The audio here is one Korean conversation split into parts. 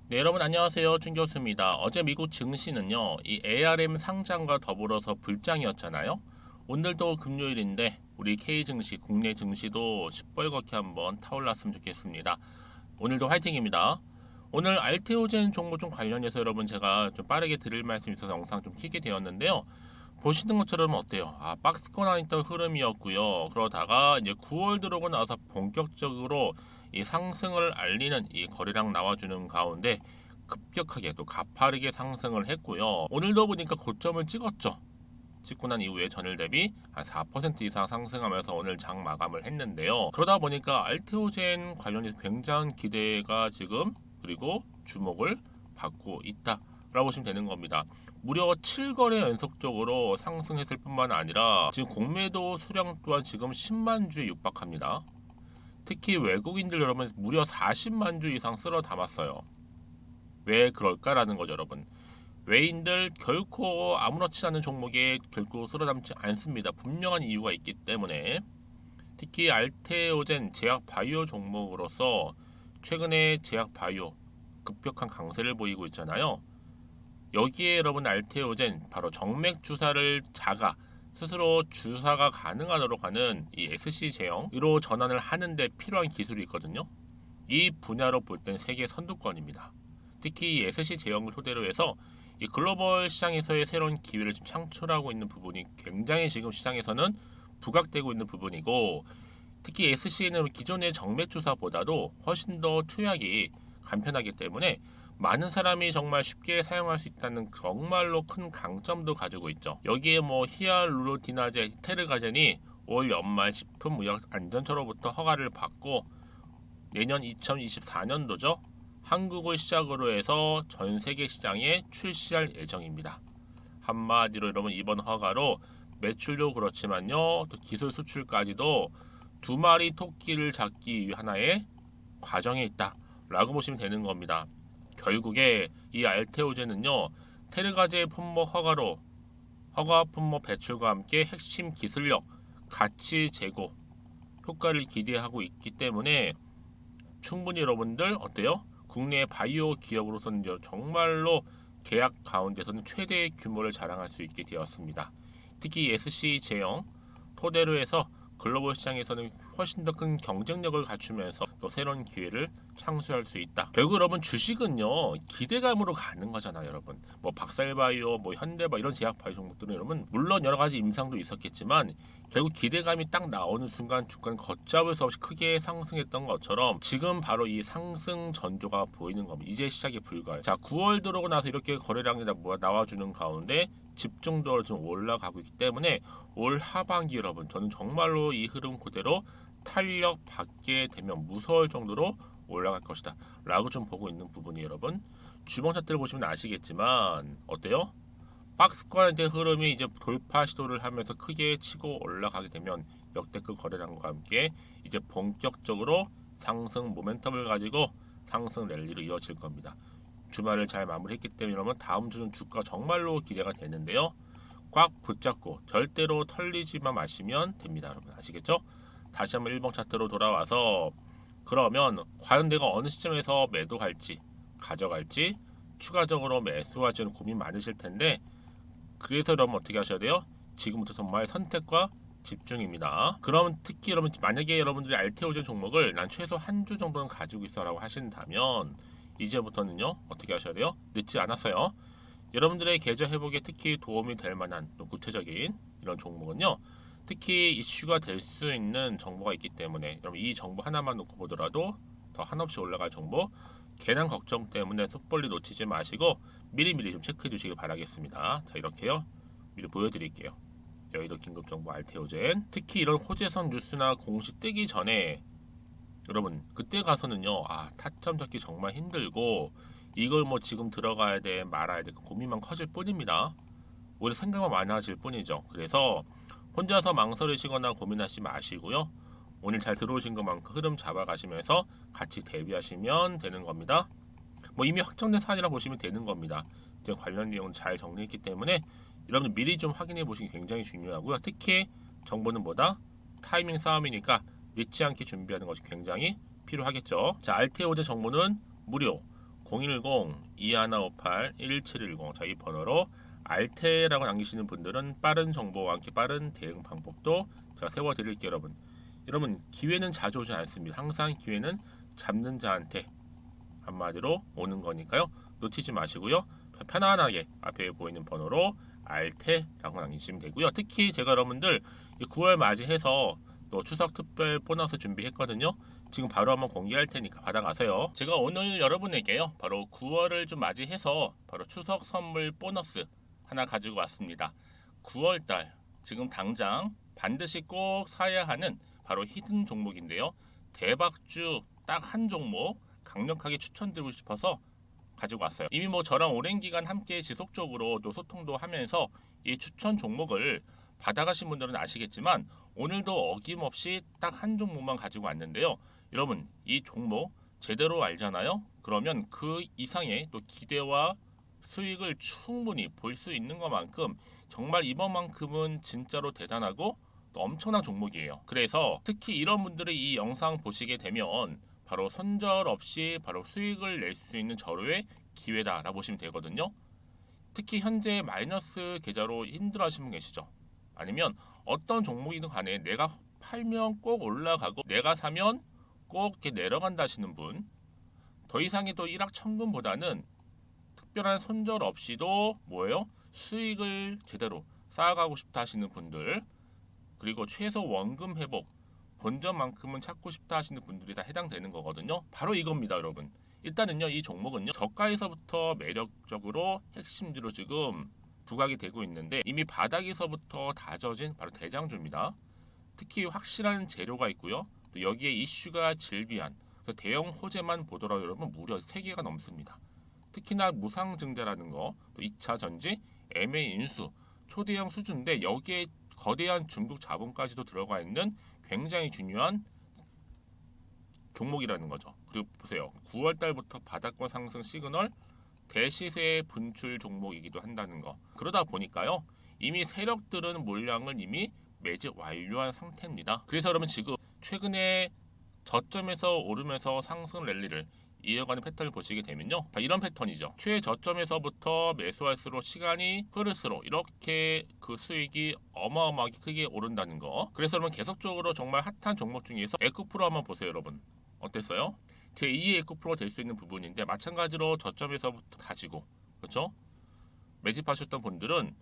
네, 여러분 안녕하세요. 준 교수입니다. 어제 미국 증시는요, 이 ARM 상장과 더불어서 불장이었잖아요. 오늘도 금요일인데 우리 K 증시, 국내 증시도 시뻘겋게 한번 타올랐으면 좋겠습니다. 오늘도 화이팅입니다. 오늘 알테오젠 종목 좀 관련해서 여러분 제가 좀 빠르게 드릴 말씀이 있어서 영상 좀 켜게 되었는데요. 보시는 것처럼 어때요? 박스권 안에 있던 흐름이었고요. 그러다가 이제 9월 들어오고 나서 본격적으로 이 상승을 알리는 이 거래량 나와주는 가운데 급격하게 또 가파르게 상승을 했고요. 오늘도 보니까 고점을 찍었죠. 찍고 난 이후에 전일 대비 한 4% 이상 상승하면서 오늘 장 마감을 했는데요. 그러다 보니까 알테오젠 관련해서 굉장한 기대가 지금 그리고 주목을 받고 있다라고 보시면 되는 겁니다. 무려 7거래 연속적으로 상승했을 뿐만 아니라 지금 공매도 수량 또한 지금 10만 주에 육박합니다. 특히 외국인들 여러분 무려 40만 주 이상 쓸어 담았어요. 왜 그럴까라는 거죠, 여러분. 외인들 결코 아무렇지 않은 종목에 결코 쓸어 담지 않습니다. 분명한 이유가 있기 때문에. 특히 알테오젠 제약 바이오 종목으로서 최근에 제약 바이오 급격한 강세를 보이고 있잖아요. 여기에 여러분 알테오젠 바로 정맥 주사를 자가 스스로 주사가 가능하도록 하는 이 SC 제형으로 전환을 하는데 필요한 기술이 있거든요. 이 분야로 볼 땐 세계 선두권입니다. 특히 이 SC 제형을 토대로 해서 이 글로벌 시장에서의 새로운 기회를 지금 창출하고 있는 부분이 굉장히 지금 시장에서는 부각되고 있는 부분이고, 특히 SC는 기존의 정맥 주사보다도 훨씬 더 투약이 간편하기 때문에 많은 사람이 정말 쉽게 사용할 수 있다는 정말로 큰 강점도 가지고 있죠. 여기에 뭐 히알루로니다제, 테르가젠이 올 연말 식품의약안전처로부터 허가를 받고 내년 2024년도죠. 한국을 시작으로 해서 전 세계 시장에 출시할 예정입니다. 한마디로 여러분 이번 허가로 매출도 그렇지만요, 또 기술 수출까지도 두 마리 토끼를 잡기 위한 하나의 과정에 있다라고 보시면 되는 겁니다. 결국에 이 알테오젠은요, 테르가제 품목 허가로 허가 품목 배출과 함께 핵심 기술력, 가치 제고 효과를 기대하고 있기 때문에 충분히 여러분들 어때요? 국내 바이오 기업으로서는 정말로 계약 가운데서는 최대의 규모를 자랑할 수 있게 되었습니다. 특히 SC 제형 토대로 해서 글로벌 시장에서는 훨씬 더 큰 경쟁력을 갖추면서 또 새로운 기회를 창출할 수 있다. 결국 여러분 주식은요, 기대감으로 가는 거잖아요, 여러분. 뭐 박살바이오, 뭐 현대바 이런 제약바이오 종목들은 여러분 물론 여러 가지 임상도 있었겠지만 결국 기대감이 딱 나오는 순간 주가는 걷잡을 수 없이 크게 상승했던 것처럼 지금 바로 이 상승 전조가 보이는 겁니다. 이제 시작이 불가해요. 자, 9월 들어오고 나서 이렇게 거래량이 나와주는 가운데 집중도로 좀 올라가고 있기 때문에 올 하반기 여러분 저는 정말로 이 흐름 그대로 탄력 받게 되면 무서울 정도로 올라갈 것이다 라고 좀 보고 있는 부분이 여러분 주봉 차트를 보시면 아시겠지만 어때요? 박스권의 흐름이 이제 돌파 시도를 하면서 크게 치고 올라가게 되면 역대급 거래량과 함께 이제 본격적으로 상승 모멘텀을 가지고 상승 랠리로 이어질 겁니다. 주말을 잘 마무리했기 때문에 여러분 다음 주는 주가 정말로 기대가 되는데요. 꽉 붙잡고 절대로 털리지만 마시면 됩니다. 여러분 아시겠죠? 다시 한번 1번 차트로 돌아와서 그러면 과연 내가 어느 시점에서 매도할지 가져갈지 추가적으로 매수할지는 고민 많으실 텐데 그래서 여러분 어떻게 하셔야 돼요? 지금부터 정말 선택과 집중입니다. 그럼 특히 여러분 만약에 여러분들이 알테오젠 종목을 난 최소 한 주 정도는 가지고 있어라고 하신다면 이제부터는요 어떻게 하셔야 돼요? 늦지 않았어요. 여러분들의 계좌 회복에 특히 도움이 될 만한 또 구체적인 이런 종목은요. 특히 이슈가 될 수 있는 정보가 있기 때문에 여러분 이 정보 하나만 놓고 보더라도 더 한없이 올라갈 정보 괜한 걱정 때문에 섣불리 놓치지 마시고 미리미리 좀 체크해 주시기 바라겠습니다. 자 이렇게요. 미리 보여드릴게요. 여의도 긴급정보 알테오젠 특히 이런 호재성 뉴스나 공시 뜨기 전에 여러분 그때 가서는요 타점 잡기 정말 힘들고 이걸 뭐 지금 들어가야 돼 말아야 돼 고민만 커질 뿐입니다. 오히려 생각만 많아질 뿐이죠. 그래서 혼자서 망설이시거나 고민하지 마시고요. 오늘 잘 들어오신 것만큼 흐름 잡아가시면서 같이 대비하시면 되는 겁니다. 뭐 이미 확정된 사안이라 보시면 되는 겁니다. 이제 관련 내용은 잘 정리했기 때문에 여러분 미리 좀 확인해 보시기 굉장히 중요하고요. 특히 정보는 뭐다? 타이밍 싸움이니까 늦지 않게 준비하는 것이 굉장히 필요하겠죠. 자, 알테오제 정보는 무료 010-2158-1710 자, 이 번호로 알테라고 남기시는 분들은 빠른 정보와 함께 빠른 대응 방법도 제가 세워드릴게요. 여러분 기회는 자주 오지 않습니다. 항상 기회는 잡는 자한테 한마디로 오는 거니까요. 놓치지 마시고요. 편안하게 앞에 보이는 번호로 알테라고 남기시면 되고요. 특히 제가 여러분들 9월 맞이해서 또 추석 특별 보너스 준비했거든요. 지금 바로 한번 공개할 테니까 받아가세요. 제가 오늘 여러분에게요, 바로 9월을 좀 맞이해서 바로 추석 선물 보너스 하나 가지고 왔습니다. 9월달 지금 당장 반드시 꼭 사야 하는 바로 히든 종목인데요. 대박주 딱 한 종목 강력하게 추천드리고 싶어서 가지고 왔어요. 이미 저랑 오랜 기간 함께 지속적으로 또 소통도 하면서 이 추천 종목을 받아가신 분들은 아시겠지만 오늘도 어김없이 딱 한 종목만 가지고 왔는데요. 여러분 이 종목 제대로 알잖아요. 그러면 그 이상의 또 기대와 수익을 충분히 볼 수 있는 것만큼 정말 이번만큼은 진짜로 대단하고 또 엄청난 종목이에요. 그래서 특히 이런 분들이 이 영상 보시게 되면 바로 손절 없이 바로 수익을 낼 수 있는 절호의 기회다라고 보시면 되거든요. 특히 현재 마이너스 계좌로 힘들어하시는 분 계시죠? 아니면 어떤 종목이든 간에 내가 팔면 꼭 올라가고 내가 사면 꼭 이렇게 내려간다 하시는 분, 더 이상의 또 일확천금보다는 특별한 손절 없이도 뭐예요? 수익을 제대로 쌓아가고 싶다 하시는 분들, 그리고 최소 원금 회복 본전만큼은 찾고 싶다 하시는 분들이 다 해당되는 거거든요. 바로 이겁니다, 여러분. 일단은요, 이 종목은요, 저가에서부터 매력적으로 핵심주로 지금 부각이 되고 있는데 이미 바닥에서부터 다져진 바로 대장주입니다. 특히 확실한 재료가 있고요. 또 여기에 이슈가 질비한, 그래서 대형 호재만 보더라도 여러분 무려 3개가 넘습니다. 특히나 무상증자라는 거, 또 2차 전지, M&A 인수, 초대형 수주인데 여기에 거대한 중국 자본까지도 들어가 있는 굉장히 중요한 종목이라는 거죠. 그리고 보세요. 9월 달부터 바닥권 상승 시그널, 대시세 분출 종목이기도 한다는 거. 그러다 보니까요. 이미 세력들은 물량을 이미 매집 완료한 상태입니다. 그래서 여러분 지금 최근에 저점에서 오르면서 상승 랠리를 이어가는 패턴을 보시게 되면요. 이런 패턴이죠. 최저점에서부터 매수할수록 시간이 흐를수록 이렇게 그 수익이 어마어마하게 크게 오른다는 거. 그래서 여러분 계속적으로 정말 핫한 종목 중에서 에코프로 한번 보세요, 여러분. 어땠어요? 제2의 에코프로가 될 수 있는 부분인데 마찬가지로 저점에서부터 다지고, 그렇죠? 매집하셨던 분들은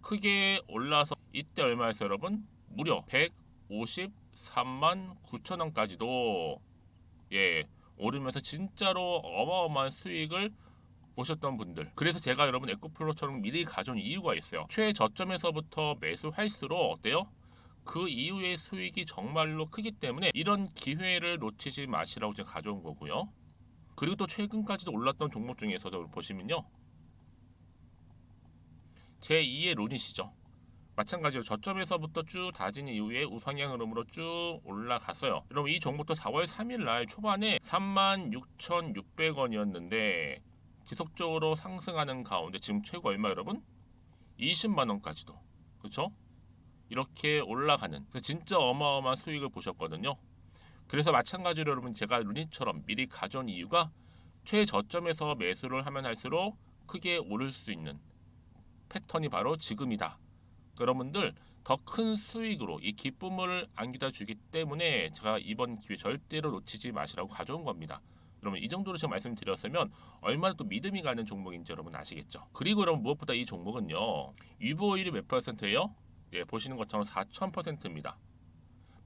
크게 올라서 이때 얼마였어요, 여러분? 무려 153만 9천 원까지도 오르면서 진짜로 어마어마한 수익을 보셨던 분들. 그래서 제가 여러분 에코플로처럼 미리 가져온 이유가 있어요. 최저점에서부터 매수할수록 어때요? 그 이후의 수익이 정말로 크기 때문에 이런 기회를 놓치지 마시라고 제가 가져온 거고요. 그리고 또 최근까지도 올랐던 종목 중에서도 보시면요. 제2의 론이시죠. 마찬가지로 저점에서부터 쭉 다진 이후에 우상향 흐름으로 쭉 올라갔어요. 여러분 이 종목도 4월 3일 날 초반에 36,600원이었는데 지속적으로 상승하는 가운데 지금 최고 얼마 여러분? 20만 원까지도. 그렇죠? 이렇게 올라가는, 그래서 진짜 어마어마한 수익을 보셨거든요. 그래서 마찬가지로 여러분 제가 루닛처럼 미리 가져온 이유가 최저점에서 매수를 하면 할수록 크게 오를 수 있는 패턴이 바로 지금이다. 여러분들 더 큰 수익으로 이 기쁨을 안겨다 주기 때문에 제가 이번 기회 절대로 놓치지 마시라고 가져온 겁니다. 여러분 이 정도로 제가 말씀드렸으면 얼마나 또 믿음이 가는 종목인지 여러분 아시겠죠? 그리고 여러분 무엇보다 이 종목은요. 유보율이 몇 %예요? 보시는 것처럼 4000%입니다.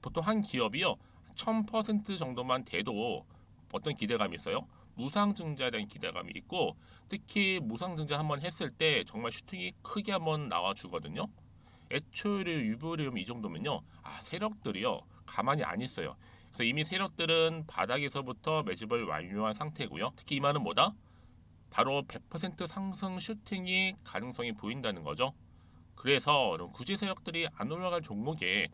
보통 한 기업이요 1000% 정도만 돼도 어떤 기대감이 있어요? 무상증자에 대한 기대감이 있고, 특히 무상증자 한번 했을 때 정말 슈팅이 크게 한번 나와주거든요. 애초에 유보율이 이 정도면요, 세력들이요 가만히 안 있어요. 그래서 이미 세력들은 바닥에서부터 매집을 완료한 상태고요. 특히 이 말은 뭐다? 바로 100% 상승 슈팅이 가능성이 보인다는 거죠. 그래서 굳이 세력들이 안 올라갈 종목에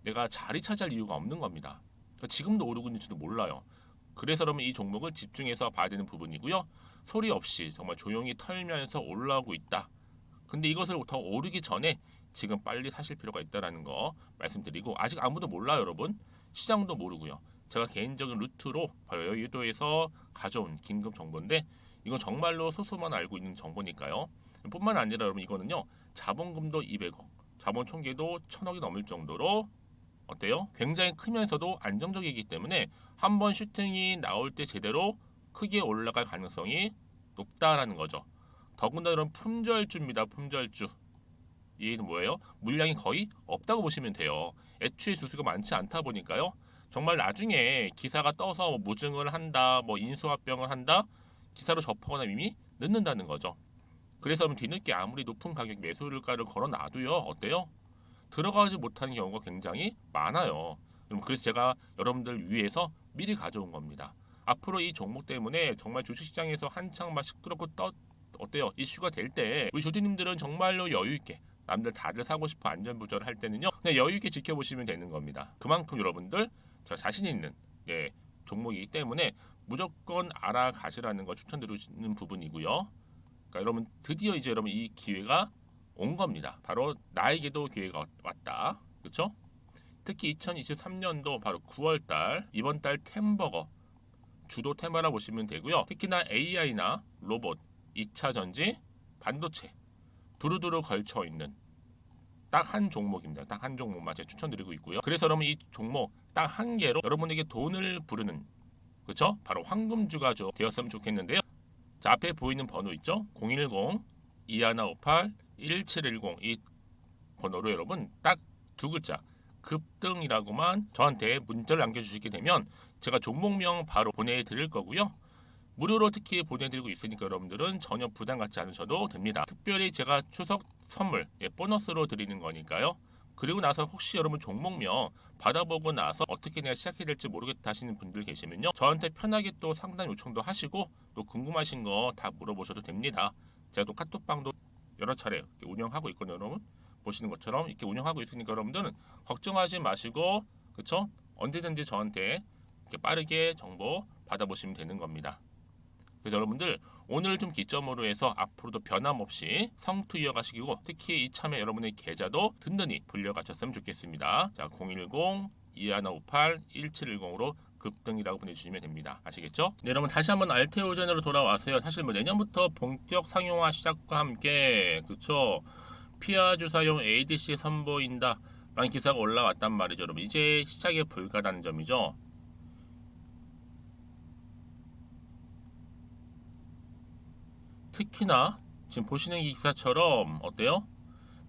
내가 자리 차지할 이유가 없는 겁니다. 지금도 오르고 있는지도 몰라요. 그래서 그러면 이 종목을 집중해서 봐야 되는 부분이고요. 소리 없이 정말 조용히 털면서 올라오고 있다. 근데 이것을 더 오르기 전에 지금 빨리 사실 필요가 있다는 거 말씀드리고, 아직 아무도 몰라요, 여러분. 시장도 모르고요. 제가 개인적인 루트로 바로 여의도에서 가져온 긴급 정보인데 이건 정말로 소수만 알고 있는 정보니까요. 뿐만 아니라 여러분 이거는요. 자본금도 200억, 자본 총계도 1000억이 넘을 정도로 어때요? 굉장히 크면서도 안정적이기 때문에 한번 슈팅이 나올 때 제대로 크게 올라갈 가능성이 높다라는 거죠. 더군다나 이런 품절주입니다. 품절주. 얘는 뭐예요? 물량이 거의 없다고 보시면 돼요. 애초에 수수가 많지 않다 보니까요. 정말 나중에 기사가 떠서 뭐 무증을 한다, 뭐 인수합병을 한다, 기사로 접하거나 이미 늦는다는 거죠. 그래서 뒤늦게 아무리 높은 가격 매수가를 걸어놔도요, 어때요? 들어가지 못하는 경우가 굉장히 많아요. 그래서 제가 여러분들 위해서 미리 가져온 겁니다. 앞으로 이 종목 때문에 정말 주식시장에서 한창 막 시끄럽고 어때요? 이슈가 될 때 우리 주주님들은 정말로 여유 있게 남들 다들 사고 싶어 안전부절을 할 때는요 그냥 여유 있게 지켜보시면 되는 겁니다. 그만큼 여러분들 저 자신 있는 종목이기 때문에 무조건 알아가시라는 걸 추천드리는 부분이고요. 그러니까 여러분 드디어 이제 여러분 이 기회가 온 겁니다. 바로 나에게도 기회가 왔다. 그렇죠? 특히 2023년도 바로 9월달 이번 달 템버거 주도 테마라 보시면 되고요. 특히나 AI나 로봇, 2차 전지, 반도체 두루두루 걸쳐 있는 딱 한 종목입니다. 딱 한 종목만 제가 추천드리고 있고요. 그래서 여러분 이 종목 딱 한 개로 여러분에게 돈을 부르는 그렇죠? 바로 황금주가 되었으면 좋겠는데요. 자, 앞에 보이는 번호 있죠? 010-2158-1710 이 번호로 여러분 딱 두 글자 급등이라고만 저한테 문자를 남겨주시게 되면 제가 종목명 바로 보내드릴 거고요. 무료로 특히 보내드리고 있으니까 여러분들은 전혀 부담 갖지 않으셔도 됩니다. 특별히 제가 추석 선물 보너스로 드리는 거니까요. 그리고 나서 혹시 여러분 종목명 받아보고 나서 어떻게 내가 시작해야 될지 모르겠다 하시는 분들 계시면요. 저한테 편하게 또 상담 요청도 하시고 또 궁금하신 거 다 물어보셔도 됩니다. 제가 또 카톡방도 여러 차례 운영하고 있거든요. 여러분 보시는 것처럼 이렇게 운영하고 있으니까 여러분들은 걱정하지 마시고 그쵸? 언제든지 저한테 이렇게 빠르게 정보 받아보시면 되는 겁니다. 그래서 여러분들 오늘 좀 기점으로 해서 앞으로도 변함없이 성투 이어가시고 특히 이참에 여러분의 계좌도 든든히 불려가셨으면 좋겠습니다. 자, 010-2158-1710으로 급등이라고 보내주시면 됩니다. 아시겠죠? 네, 여러분 다시 한번 알테오젠으로 돌아왔어요. 사실 뭐 내년부터 본격 상용화 시작과 함께 그쵸? PR 주사용 ADC 선보인다 라는 기사가 올라왔단 말이죠. 여러분 이제 시작에 불과하다는 점이죠. 특히나 지금 보시는 기사처럼 어때요?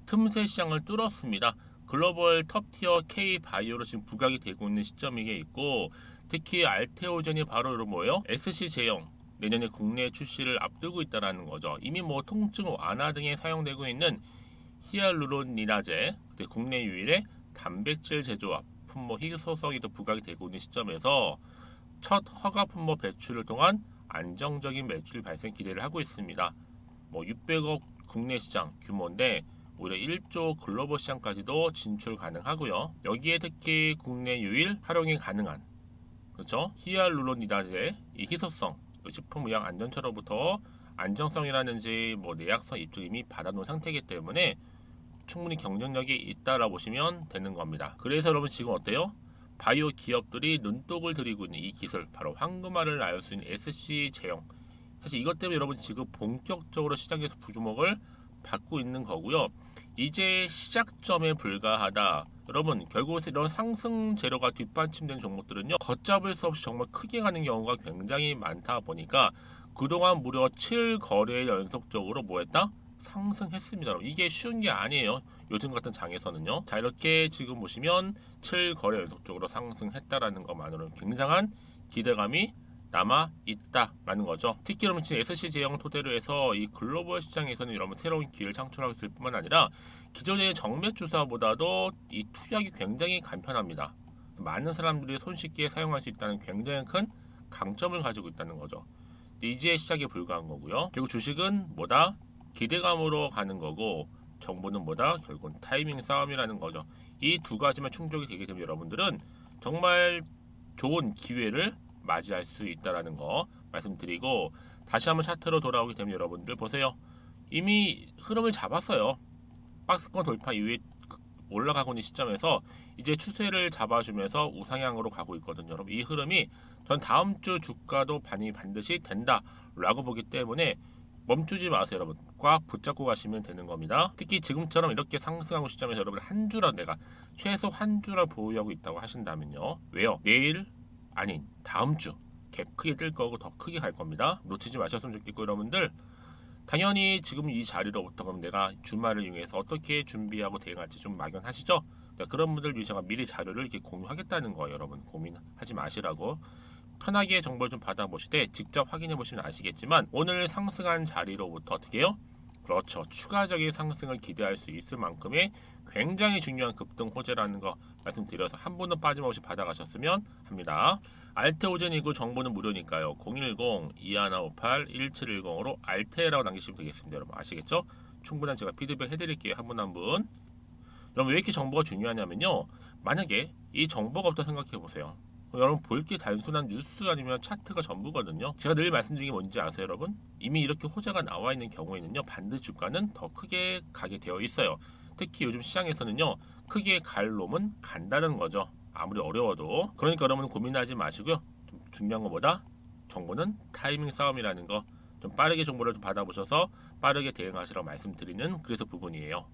틈새 시장을 뚫었습니다. 글로벌 톱티어 K-바이오로 지금 부각이 되고 있는 시점이게 있고 특히 알테오젠이 바로 뭐예요? SC 제형 내년에 국내 출시를 앞두고 있다는 거죠. 이미 뭐 통증 완화 등에 사용되고 있는 히알루론니나제 국내 유일의 단백질 제조업 품목 희소성이 또 부각이 되고 있는 시점에서 첫 허가 품목 배출을 통한 안정적인 매출 발생 기대를 하고 있습니다. 뭐 600억 국내 시장 규모인데 오히려 1조 글로벌 시장까지도 진출 가능하고요. 여기에 특히 국내 유일 활용이 가능한 그렇죠? 히알루론니다제 이 희소성 식품의약안전처로부터 안정성이라든지 뭐 내약성 입증 이미 받아놓은 상태이기 때문에 충분히 경쟁력이 있다라 보시면 되는 겁니다. 그래서 여러분 지금 어때요? 바이오 기업들이 눈독을 들이고 있는 이 기술 바로 황금알을 낳을 수 있는 SC 제형 사실 이것 때문에 여러분 지금 본격적으로 시장에서 부주목을 받고 있는 거고요. 이제 시작점에 불과하다. 여러분 결국 이런 상승 재료가 뒷받침된 종목들은요 걷잡을 수 없이 정말 크게 가는 경우가 굉장히 많다 보니까 그동안 무려 7거래 연속적으로 뭐했다? 상승했습니다. 이게 쉬운 게 아니에요. 요즘 같은 장에서는요. 자 이렇게 지금 보시면 7거래 연속적으로 상승했다라는 것만으로는 굉장한 기대감이 남아 있다라는 거죠. 특히 여러분 지금 SC 제형 토대로 해서 이 글로벌 시장에서는 여러분 새로운 기회를 창출하고 있을 뿐만 아니라 기존의 정맥 주사보다도 이 투약이 굉장히 간편합니다. 많은 사람들이 손쉽게 사용할 수 있다는 굉장히 큰 강점을 가지고 있다는 거죠. 이제 시작에 불과한 거고요. 결국 주식은 뭐다? 기대감으로 가는 거고 정보는 뭐다? 결국은 타이밍 싸움이라는 거죠. 이 두 가지만 충족이 되게 되면 여러분들은 정말 좋은 기회를 맞이할 수 있다라는 거 말씀드리고 다시 한번 차트로 돌아오게 되면 여러분들 보세요. 이미 흐름을 잡았어요. 박스권 돌파 이후에 올라가고 있는 시점에서 이제 추세를 잡아주면서 우상향으로 가고 있거든요. 여러분 이 흐름이 전 다음 주 주가도 반영이 반드시 된다라고 보기 때문에 멈추지 마세요, 여러분. 꽉 붙잡고 가시면 되는 겁니다. 특히 지금처럼 이렇게 상승하고 시점에서 여러분 한 주라 내가 최소 한 주라 보유하고 있다고 하신다면요. 왜요? 내일 아닌 다음 주 갭 크게 뜰 거고 더 크게 갈 겁니다. 놓치지 마셨으면 좋겠고 여러분들 당연히 지금 이 자리로부터 그럼 내가 주말을 이용해서 어떻게 준비하고 대응할지 좀 막연하시죠? 그런 분들 위해 제가 미리 자료를 이렇게 공유하겠다는 거예요. 여러분 고민하지 마시라고. 편하게 정보를 좀 받아보시되 직접 확인해 보시면 아시겠지만 오늘 상승한 자리로부터 어떻게 해요? 그렇죠. 추가적인 상승을 기대할 수 있을 만큼의 굉장히 중요한 급등 호재라는 거 말씀드려서 한 분도 빠짐없이 받아가셨으면 합니다. 알테오젠이고 정보는 무료니까요. 010-2158-1710으로 알테라고 남기시면 되겠습니다. 여러분 아시겠죠? 충분한 제가 피드백 해드릴게요. 한 분 한 분. 여러분 왜 이렇게 정보가 중요하냐면요. 만약에 이 정보가 없다 생각해 보세요. 여러분 볼 게 단순한 뉴스 아니면 차트가 전부거든요. 제가 늘 말씀드린 게 뭔지 아세요, 여러분? 이미 이렇게 호재가 나와 있는 경우에는요, 반드시 주가는 더 크게 가게 되어 있어요. 특히 요즘 시장에서는요, 크게 갈 놈은 간다는 거죠. 아무리 어려워도. 그러니까 여러분 고민하지 마시고요. 좀 중요한 것보다 정보는 타이밍 싸움이라는 거 좀 빠르게 정보를 좀 받아보셔서 빠르게 대응하시라고 말씀드리는 그래서 부분이에요.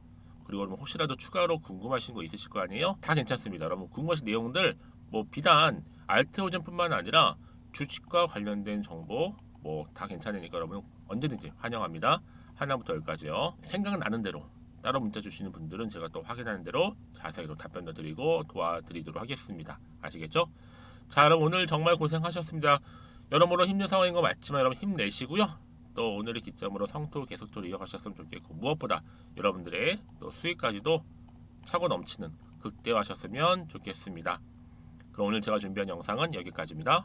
그리고 여러분 혹시라도 추가로 궁금하신 거 있으실 거 아니에요? 다 괜찮습니다. 여러분 궁금하신 내용들 뭐 비단 알테오젠뿐만 아니라 주식과 관련된 정보 뭐 다 괜찮으니까 여러분 언제든지 환영합니다. 하나부터 열까지요. 생각나는 대로 따로 문자 주시는 분들은 제가 또 확인하는 대로 자세히 또 답변도 드리고 도와드리도록 하겠습니다. 아시겠죠? 자, 여러분 오늘 정말 고생하셨습니다. 여러모로 힘든 상황인 거 맞지만 여러분 힘내시고요. 또 오늘의 기점으로 성투 계속적으로 이어가셨으면 좋겠고 무엇보다 여러분들의 또 수익까지도 차고 넘치는 극대화하셨으면 좋겠습니다. 그럼 오늘 제가 준비한 영상은 여기까지입니다.